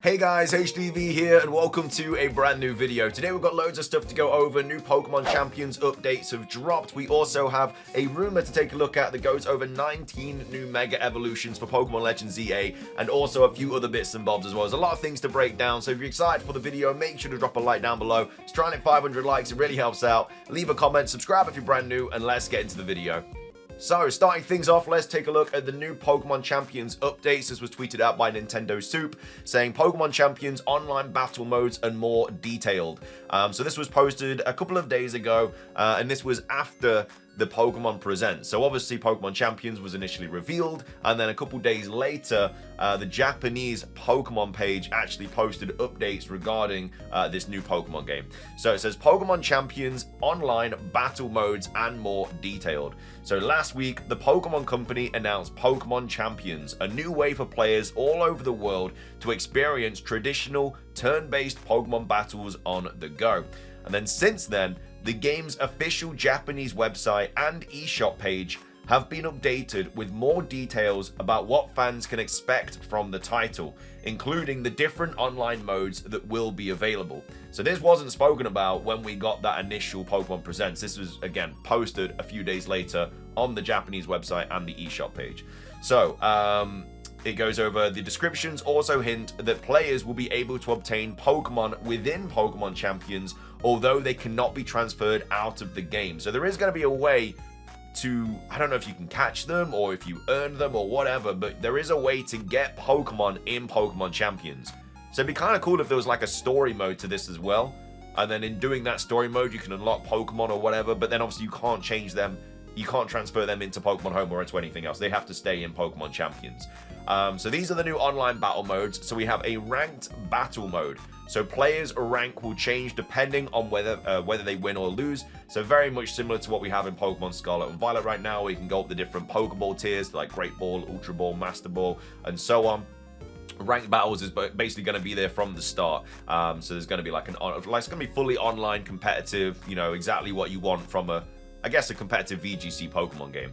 Hey guys, HDV here and welcome to a brand new video. Today we've got loads of stuff to go over. New Pokemon Champions updates have dropped. We also have a rumor to take a look at that goes over 19 new Mega Evolutions for Pokemon Legends EA and also a few other bits and bobs as well. There's a lot of things to break down, so if you're excited for the video, make sure to drop a like down below. It's trying to hit 500 likes, it really helps out. Leave a comment, subscribe if you're brand new, and let's get into the video. So, starting things off, let's take a look at the new Pokemon Champions updates. This was tweeted out by Nintendo Soup, saying Pokemon Champions online battle modes and more detailed. So this was posted a couple of days ago, and this was after the Pokemon Present. So obviously Pokemon Champions was initially revealed, and then a couple days later, the Japanese Pokemon page actually posted updates regarding this new Pokemon game. So it says Pokemon Champions online battle modes and more detailed. So last week, the Pokemon Company announced Pokemon Champions, a new way for players all over the world to experience traditional turn-based Pokemon battles on the go. And then since then, the game's official Japanese website and eShop page have been updated with more details about what fans can expect from the title, including the different online modes that will be available. So this wasn't spoken about when we got that initial Pokemon Presents. This was, again, posted a few days later on the Japanese website and the eShop page. So, it goes over the descriptions also hint that players will be able to obtain Pokemon within Pokemon Champions, although they cannot be transferred out of the game. So there is going to be a way to, I don't know if you can catch them or if you earn them or whatever, but there is a way to get Pokemon in Pokemon Champions. So it'd be kind of cool if there was like a story mode to this as well. And then in doing that story mode, you can unlock Pokemon or whatever, but then obviously you can't change them. You can't transfer them into Pokemon Home or into anything else. They have to stay in Pokemon Champions. So these are the new online battle modes. So we have a ranked battle mode. So players' rank will change depending on whether they win or lose. So very much similar to what we have in Pokemon Scarlet and Violet right now, where you can go up the different Pokeball tiers like Great Ball, Ultra Ball, Master Ball, and so on. Ranked battles is basically going to be there from the start. So there's going to be like it's going to be fully online, competitive. You know exactly what you want from a competitive VGC Pokemon game.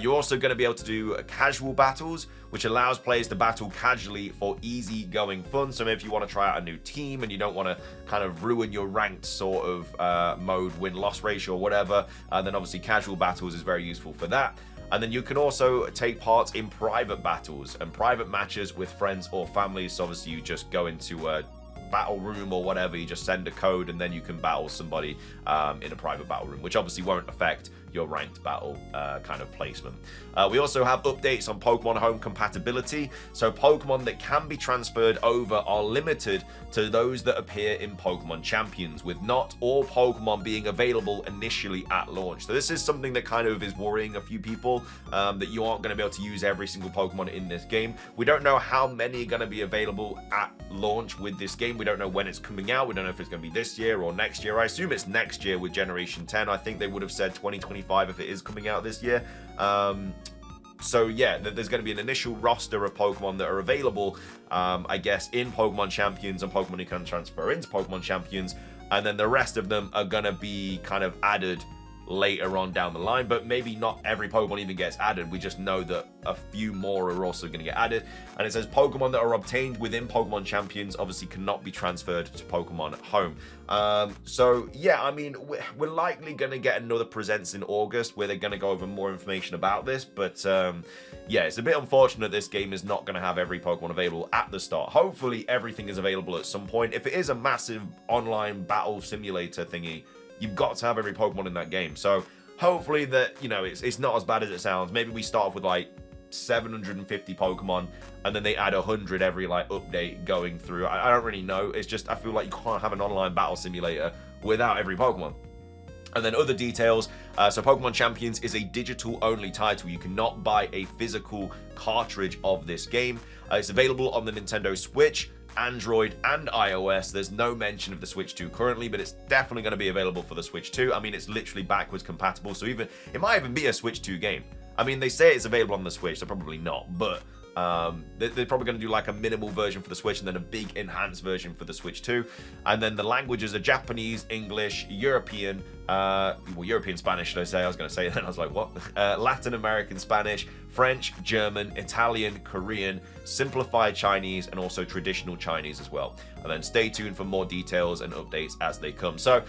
You're also going to be able to do casual battles, which allows players to battle casually for easy-going fun. So maybe if you want to try out a new team and you don't want to kind of ruin your ranked sort of mode win-loss ratio or whatever, then obviously casual battles is very useful for that. And then you can also take part in private battles and private matches with friends or family. So obviously you just go into a battle room or whatever, you just send a code and then you can battle somebody in a private battle room, which obviously won't affect your ranked battle kind of placement. We also have updates on Pokemon Home compatibility. So Pokemon that can be transferred over are limited to those that appear in Pokemon Champions, with not all Pokemon being available initially at launch. So this is something that kind of is worrying a few people, that you aren't going to be able to use every single Pokemon in this game. We don't know how many are going to be available at launch with this game. We don't know when it's coming out. We don't know if it's going to be this year or next year. I assume it's next year with Generation 10. I think they would have said 2025 if it is coming out this year. So yeah, there's going to be an initial roster of Pokemon that are available, I guess, in Pokemon Champions and Pokemon you can transfer into Pokemon Champions, and then the rest of them are going to be kind of added later on down the line, but maybe not every Pokemon even gets added. We just know that a few more are also going to get added, and it says Pokemon that are obtained within Pokemon Champions obviously cannot be transferred to Pokemon Home. So yeah, I mean, we're likely going to get another Presents in August where they're going to go over more information about this, but yeah, it's a bit unfortunate this game is not going to have every Pokemon available at the start. Hopefully everything is available at some point. If it is a massive online battle simulator thingy, you've got to have every Pokemon in that game. So hopefully that, you know, it's not as bad as it sounds. Maybe we start off with like 750 Pokemon and then they add 100 every like update going through. I don't really know. It's just, I feel like you can't have an online battle simulator without every Pokemon. And then other details, so Pokemon Champions is a digital-only title. You cannot buy a physical cartridge of this game. It's available on the Nintendo Switch, Android, and iOS. There's no mention of the Switch 2 currently, but it's definitely going to be available for the Switch 2. I mean, it's literally backwards compatible, so it might even be a Switch 2 game. I mean, they say it's available on the Switch, so probably not, but they're probably going to do like a minimal version for the Switch and then a big enhanced version for the Switch 2. And then the languages are Japanese, English, European, well, European Spanish, should I say? I was going to say it then, I was like, what? Latin American Spanish, French, German, Italian, Korean, simplified Chinese, and also traditional Chinese as well. And then stay tuned for more details and updates as they come. So,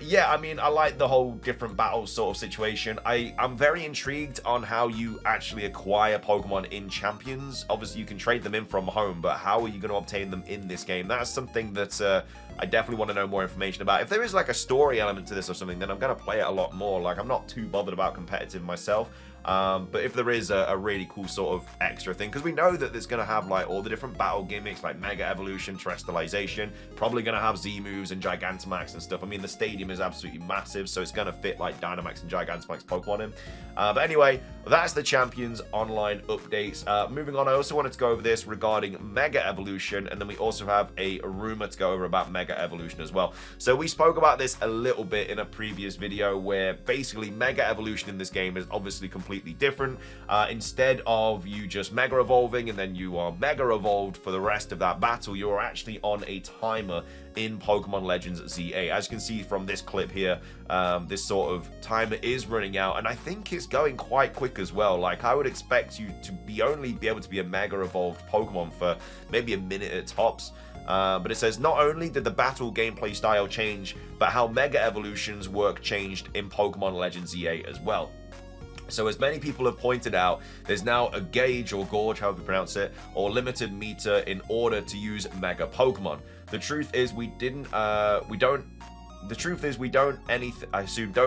yeah, I mean, I like the whole different battles sort of situation. I'm very intrigued on how you actually acquire Pokemon in Champions. Obviously, you can trade them in from home, but how are you going to obtain them in this game? That's something that I definitely want to know more information about. If there is like a story element to this or something, then I'm going to play it a lot more. Like, I'm not too bothered about competitive myself. But if there is a really cool sort of extra thing, because we know that there's going to have like all the different battle gimmicks like Mega Evolution, Terrestrialization, probably going to have Z moves and Gigantamax and stuff. I mean, the stadium is absolutely massive, so it's going to fit like Dynamax and Gigantamax Pokemon in. But anyway, that's the Champions Online updates. Moving on, I also wanted to go over this regarding Mega Evolution, and then we also have a rumor to go over about Mega Evolution as well. So we spoke about this a little bit in a previous video where basically Mega Evolution in this game is obviously completely different. Instead of you just Mega Evolving and then you are Mega Evolved for the rest of that battle, you're actually on a timer in Pokemon Legends ZA. As you can see from this clip here, this sort of timer is running out, and I think it's going quite quick as well. Like, I would expect you to only be able to be a Mega Evolved Pokemon for maybe a minute at tops. But it says, not only did the battle gameplay style change, but how Mega Evolutions work changed in Pokemon Legends ZA as well. So as many people have pointed out, there's now a gauge or gorge, however you pronounce it, or limited meter in order to use Mega Pokemon. The truth is we don't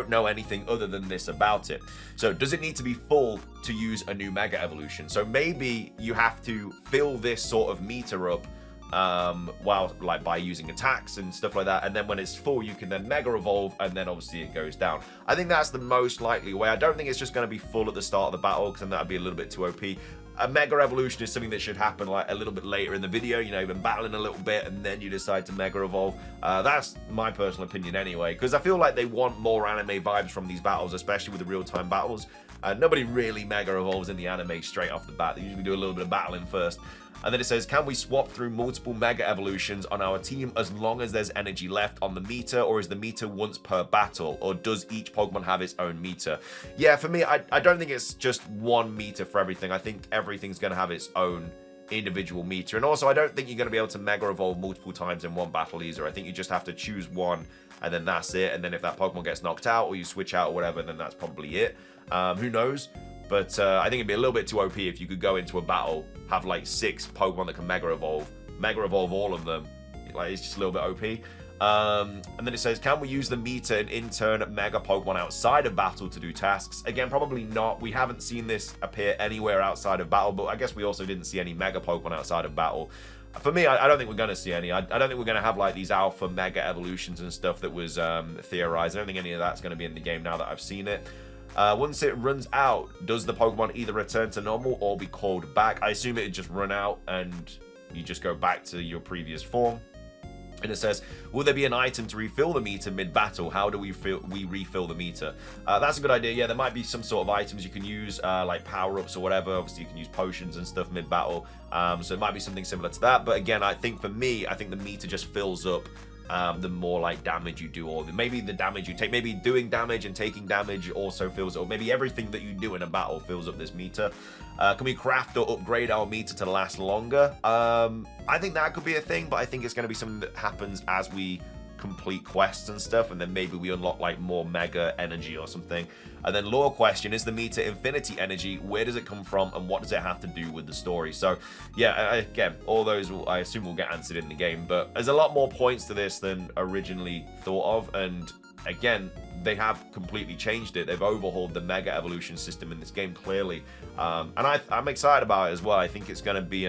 know anything other than this about it. So does it need to be full to use a new Mega Evolution? So maybe you have to fill this sort of meter up by using attacks and stuff like that, and then when it's full you can then Mega Evolve, and then obviously it goes down. I think that's the most likely way. I don't think it's just going to be full at the start of the battle, because then that would be a little bit too OP. A Mega Evolution is something that should happen like a little bit later in the video, you know, you've been battling a little bit and then you decide to Mega Evolve. That's my personal opinion anyway, because I feel like they want more anime vibes from these battles, especially with the real-time battles. Nobody really Mega Evolves in the anime straight off the bat. They usually do a little bit of battling first. And then it says, can we swap through multiple Mega Evolutions on our team as long as there's energy left on the meter, or is the meter once per battle, or does each Pokemon have its own meter? Yeah, for me, I don't think it's just one meter for everything. I think everything's going to have its own individual meter. And also, I don't think you're going to be able to Mega Evolve multiple times in one battle either. I think you just have to choose one, and then that's it. And then if that Pokemon gets knocked out, or you switch out or whatever, then that's probably it. Who knows? But I think it'd be a little bit too OP if you could go into a battle, have like 6 Pokemon that can Mega Evolve all of them. Like, it's just a little bit OP. And then it says, can we use the meter and in turn Mega Pokemon outside of battle to do tasks? Again, probably not. We haven't seen this appear anywhere outside of battle, but I guess we also didn't see any Mega Pokemon outside of battle. For me, I don't think we're going to see any. I don't think we're going to have like these alpha Mega Evolutions and stuff that was theorized. I don't think any of that's going to be in the game now that I've seen it. Once it runs out, does the Pokemon either return to normal or be called back? I assume it'd just run out and you just go back to your previous form. And it says, will there be an item to refill the meter mid-battle? How do we refill the meter? That's a good idea. Yeah, there might be some sort of items you can use, like power-ups or whatever. Obviously, you can use potions and stuff mid-battle. So it might be something similar to that. But again, I think for me, I think the meter just fills up the more like damage you do, or maybe the damage you take, maybe doing damage and taking damage also fills up, or maybe everything that you do in a battle fills up this meter. Can we craft or upgrade our meter to last longer? I think that could be a thing, but I think it's going to be something that happens as we complete quests and stuff, and then maybe we unlock like more mega energy or something. And then lore question, is the meter infinity energy? Where does it come from, and what does it have to do with the story? So yeah, again, all those I assume will get answered in the game, but there's a lot more points to this than originally thought of. And again, they have completely changed it. They've overhauled the Mega Evolution system in this game, clearly. And I'm excited about it as well. I think it's going to be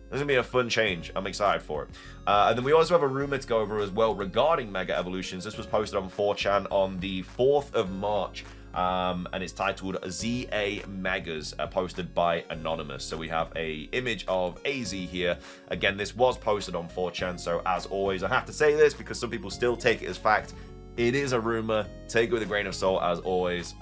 there's going to be a fun change. I'm excited for it. And then we also have a rumor to go over as well regarding Mega Evolutions. This was posted on 4chan on the 4th of March. And it's titled ZA Megas, posted by Anonymous. So we have a image of AZ here. Again, this was posted on 4chan. So as always, I have to say this because some people still take it as fact. It is a rumor. Take it with a grain of salt, as always.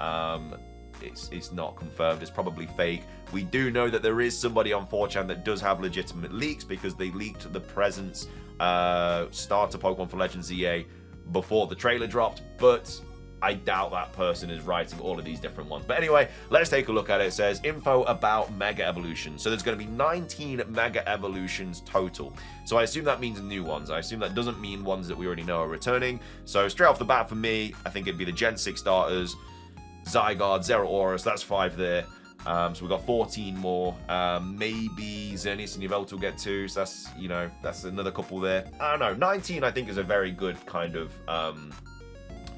It's not confirmed. It's probably fake. We do know that there is somebody on 4chan that does have legitimate leaks because they leaked the presence starter Pokemon for Legends ZA before the trailer dropped. But I doubt that person is writing all of these different ones. But anyway, let's take a look at it. It says info about Mega Evolutions. So there's going to be 19 Mega Evolutions total. So I assume that means new ones. I assume that doesn't mean ones that we already know are returning. So straight off the bat for me, I think it'd be the Gen 6 starters, Zygarde, Zeraora, so that's 5 there. So we've got 14 more. Maybe Xerneas and Yveltal will get 2, so that's, you know, that's another couple there. I don't know, 19 I think is a very good kind of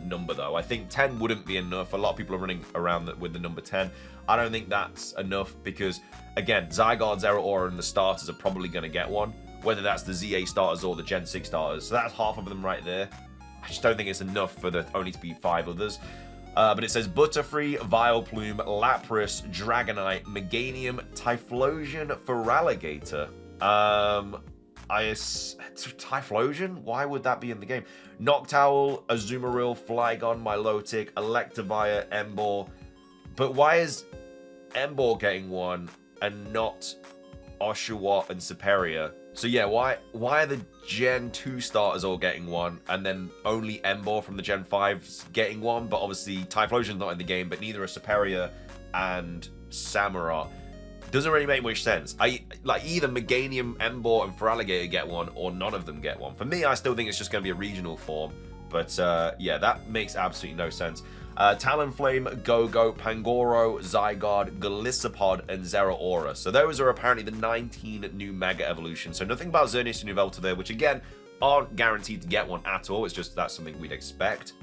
number though. I think 10 wouldn't be enough. A lot of people are running around with the number 10. I don't think that's enough because, again, Zygarde, Zeraora, and the starters are probably going to get one, whether that's the ZA starters or the Gen 6 starters. So that's half of them right there. I just don't think it's enough for there only to be 5 others. But it says Butterfree, Vileplume, Lapras, Dragonite, Meganium, Typhlosion, Feraligatr. Typhlosion? Why would that be in the game? Noctowl, Azumarill, Flygon, Milotic, Electivire, Emboar. But why is Emboar getting one and not Oshawott and Serperior? So yeah, why are the Gen 2 starters all getting one and then only Emboar from the Gen 5s getting one? But obviously Typhlosion's not in the game, but neither are Serperior and Samurott. Doesn't really make much sense. Like either Meganium, Emboar, and Feraligatr get one, or none of them get one. For me, I still think it's just going to be a regional form. But yeah, that makes absolutely no sense. Talonflame, Go-Go, Pangoro, Zygarde, Golisopod, and Zeraora. So those are apparently the 19 new Mega Evolutions. So nothing about Xerneas and Yveltal there, which again, aren't guaranteed to get one at all. It's just that's something we'd expect.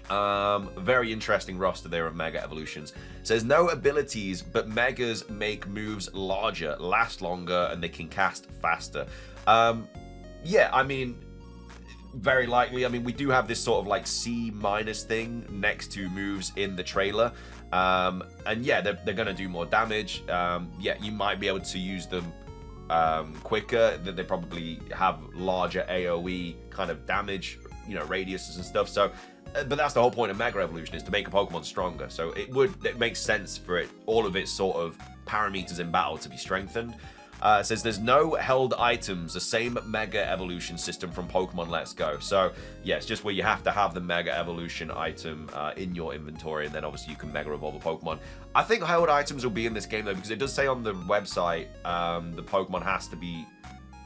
Very interesting roster there of Mega Evolutions. It says no abilities, but Megas make moves larger, last longer, and they can cast faster. Yeah, I mean, very likely. I mean, we do have this sort of like C- thing next to moves in the trailer. And yeah, they're going to do more damage. Yeah, you might be able to use them quicker. They probably have larger AoE kind of damage, you know, radiuses and stuff. So, but that's the whole point of Mega Evolution, is to make a Pokemon stronger. So it makes sense for it, all of its sort of parameters in battle to be strengthened. It says there's no held items, the same Mega Evolution system from Pokemon Let's Go. So yeah, it's just where you have to have the Mega Evolution item in your inventory, and then obviously you can Mega Evolve a Pokemon. I think held items will be in this game though, because it does say on the website the Pokemon has to be,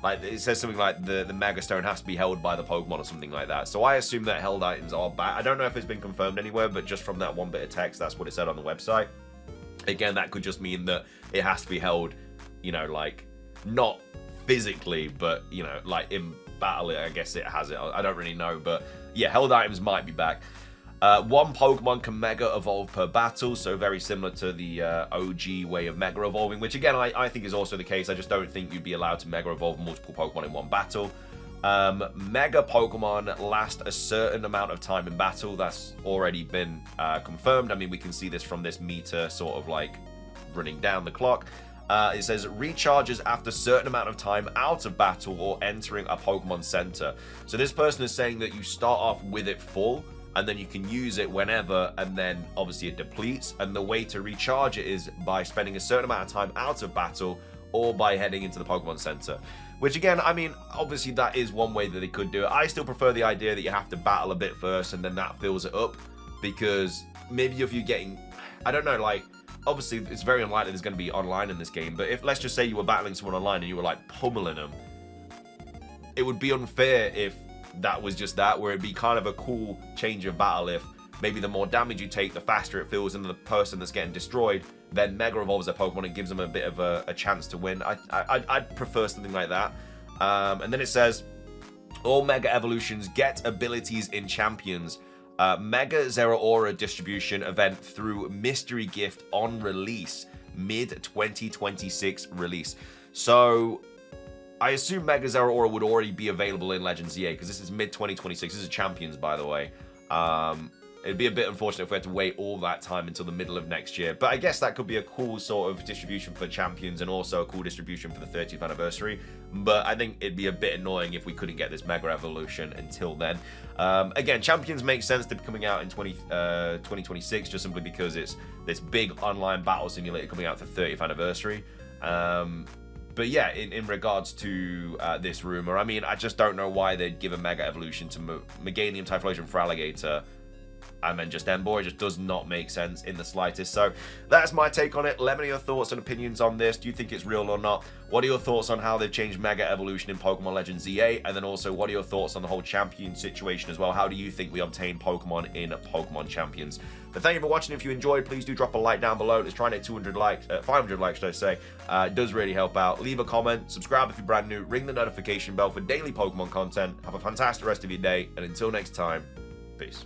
like, it says something like the Mega Stone has to be held by the Pokemon or something like that. So I assume that held items are back. I don't know if it's been confirmed anywhere, but just from that one bit of text, that's what it said on the website. Again, that could just mean that it has to be held, you know, like, not physically, but, you know, like in battle, I guess it has it. I don't really know, but yeah, held items might be back. One Pokemon can Mega Evolve per battle, so very similar to the OG way of Mega Evolving, which again, I think is also the case. I just don't think you'd be allowed to Mega Evolve multiple Pokemon in one battle. Mega Pokemon last a certain amount of time in battle. That's already been confirmed. I mean, we can see this from this meter sort of like running down the clock. It says recharges after a certain amount of time out of battle or entering a Pokemon Center. So this person is saying that you start off with it full, and then you can use it whenever, and then obviously it depletes. And the way to recharge it is by spending a certain amount of time out of battle or by heading into the Pokemon Center. Which again, I mean, obviously that is one way that they could do it. I still prefer the idea that you have to battle a bit first and then that fills it up. Because maybe if you're getting, I don't know, like, obviously it's very unlikely there's going to be online in this game, but if, let's just say you were battling someone online and you were like pummeling them, it would be unfair if that was just that, where it'd be kind of a cool change of battle if maybe the more damage you take, the faster it feels, and the person that's getting destroyed then Mega Evolves their Pokemon and gives them a bit of a chance to win. I'd prefer something like that. And then it says, all Mega Evolutions get abilities in Champions. Mega Zeraora distribution event through Mystery Gift on release, mid-2026 release. So I assume Mega Zeraora would already be available in Legends ZA, because this is mid-2026. This is Champions, by the way. It'd be a bit unfortunate if we had to wait all that time until the middle of next year. But I guess that could be a cool sort of distribution for Champions and also a cool distribution for the 30th anniversary. But I think it'd be a bit annoying if we couldn't get this Mega Evolution until then. Again, Champions makes sense to be coming out in 2026 just simply because it's this big online battle simulator coming out for the 30th anniversary. But yeah, in regards to this rumor, I mean, I just don't know why they'd give a Mega Evolution to Meganium, Typhlosion, Feraligatr and then just Emboar. It just does not make sense in the slightest. So that's my take on it. Let me know your thoughts and opinions on this. Do you think it's real or not? What are your thoughts on how they've changed Mega Evolution in Pokemon Legends ZA? And then also, what are your thoughts on the whole champion situation as well? How do you think we obtain Pokemon in Pokemon Champions? But thank you for watching. If you enjoyed, please do drop a like down below. Let's try and hit 200 likes, 500 likes, should I say. It does really help out. Leave a comment, subscribe if you're brand new, ring the notification bell for daily Pokemon content. Have a fantastic rest of your day, and until next time, peace.